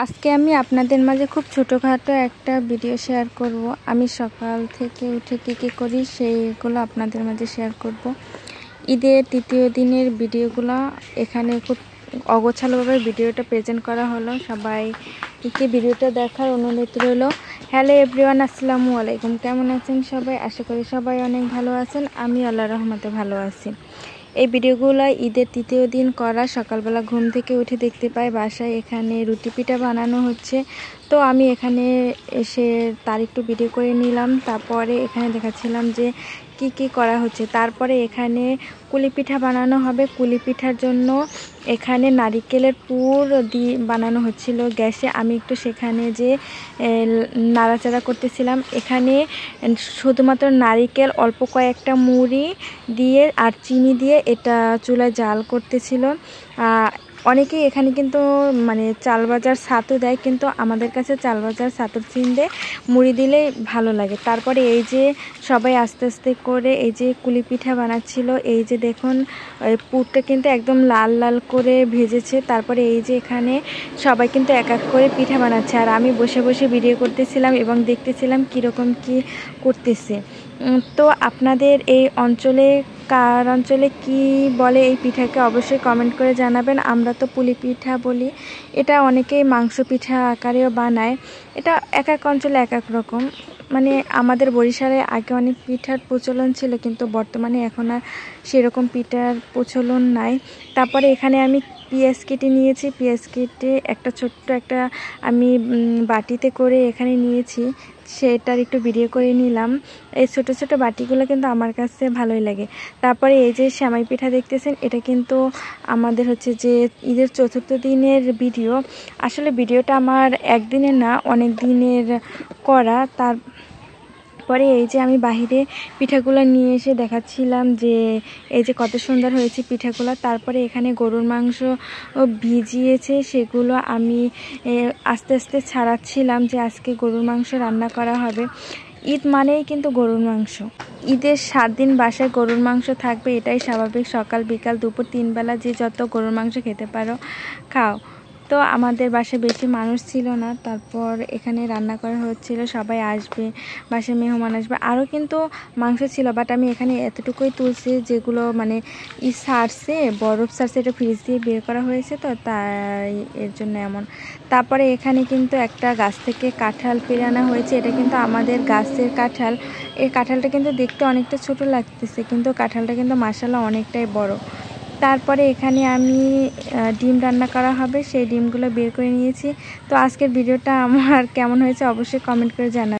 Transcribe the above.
আজকে আমি আপনাদের মাঝে খুব ছোটোখাটো একটা ভিডিও শেয়ার করব। আমি সকাল থেকে উঠে কী করি সেইগুলো আপনাদের মাঝে শেয়ার করব। ঈদের তৃতীয় দিনের ভিডিওগুলো এখানে খুব অগোছালোভাবে ভিডিওটা প্রেজেন্ট করা হলো। সবাইকে ভিডিওটা দেখার অনুরোধ রইল। হ্যালো এভরিওয়ান, আসসালামু আলাইকুম। কেমন আছেন সবাই? আশা করি সবাই অনেক ভালো আছেন। আমি আল্লাহর রহমতে ভালো আছি। এই ভিডিওগুলো ঈদের তৃতীয় দিন করা। সকালবেলা ঘুম থেকে উঠে দেখতে পাই বাসায় এখানে রুটি পিঠা বানানো হচ্ছে। তো আমি এখানে এসে তার একটু ভিডিও করে নিলাম। তারপরে এখানে দেখাচ্ছিলাম যে কি করা হচ্ছে। তারপরে এখানে কুলি পিঠা বানানো হবে। কুলি পিঠার জন্য এখানে নারিকেলের পুর দিয়ে বানানো হচ্ছিল গ্যাসে। আমি একটু সেখানে যে নাড়াচাড়া করতেছিলাম। এখানে শুধুমাত্র নারিকেল, অল্প কয়েকটা মুড়ি দিয়ে আর চিনি দিয়ে এটা চুলায় জাল করতেছিল। অনেকেই এখানে কিন্তু চাল ভাজার ছাতু দেয়, কিন্তু আমাদের কাছে চাল ভাজার ছাতুর চিনতে মুড়ি দিলেই ভালো লাগে। তারপরে এই যে সবাই আস্তে আস্তে করে এই যে কুলি পিঠা বানাচ্ছিল। এই যে দেখুন পুরটা কিন্তু একদম লাল লাল করে ভেজেছে। তারপরে এই যে এখানে সবাই কিন্তু এক এক করে পিঠা বানাচ্ছে, আর আমি বসে বসে ভিডিও করতেছিলাম এবং দেখতেছিলাম কীরকম কি করতেছে। তো আপনাদের এই অঞ্চলে কার অঞ্চলে কি বলে এই পিঠাকে অবশ্যই কমেন্ট করে জানাবেন। আমরা তো পুলি পিঠা বলি। এটা অনেকেই মাংস পিঠা আকারেও বানায়। এটা এক এক অঞ্চলে এক এক রকম। আমাদের বরিশালে আগে অনেক পিঠার প্রচলন ছিল, কিন্তু বর্তমানে এখন আর সেরকম পিঠার প্রচলন নাই। তারপরে এখানে আমি পেঁয়াজ কেটে নিয়েছি। পেঁয়াজ কেটে একটা ছোট্ট একটা আমি বাটিতে করে এখানে নিয়েছি, সেটার একটু ভিডিও করে নিলাম। এই ছোট ছোট বাটিগুলো কিন্তু আমার কাছে ভালোই লাগে। তারপরে এই যে সেমাই পিঠা দেখতেছেন, এটা কিন্তু আমাদের হচ্ছে যে ঈদের চতুর্থ দিনের ভিডিও। আসলে ভিডিওটা আমার একদিনের না, অনেক দিনের করা। তারপরে এই যে আমি বাহিরে পিঠাগুলো নিয়ে এসে দেখাচ্ছিলাম যে এই যে কত সুন্দর হয়েছে পিঠাগুলো। তারপরে এখানে গরুর মাংস ভিজিয়েছে, সেগুলো আমি আস্তে আস্তে ছাড়াচ্ছিলাম যে আজকে গরুর মাংস রান্না করা হবে। ঈদ মানেই কিন্তু গরুর মাংস। ঈদের 7 দিন বাসায় গরুর মাংস থাকবে, এটাই স্বাভাবিক। সকাল বিকাল দুপুর 3 বেলা যে যত গরুর মাংস খেতে পারো খাও। তো আমাদের বাসায় বেশি মানুষ ছিল না। তারপর এখানে রান্না করা হচ্ছিল, সবাই আসবে, বাসায় মেহমান আসবে। আরও কিন্তু মাংস ছিল, বাট আমি এখানে এতটুকুই তুলছি যেগুলো সারছে, বরফ সারছে, এটা ফ্রিজ দিয়ে বের করা হয়েছে, তো তাই এর জন্য এমন। তারপরে এখানে কিন্তু একটা গাছ থেকে কাঁঠাল পেড়ে আনা হয়েছে। এটা কিন্তু আমাদের গাছের কাঁঠাল। এই কাঁঠালটা কিন্তু দেখতে অনেকটা ছোট লাগতেছে, কিন্তু কাঁঠালটা কিন্তু মাশাআল্লাহ অনেকটাই বড়। তারপরে এখানে আমি ডিম রান্না করা হবে, সেই ডিমগুলো বের করে নিয়েছি। তো আজকের ভিডিওটা আমার কেমন হয়েছে অবশ্যই কমেন্ট করে জানাবেন।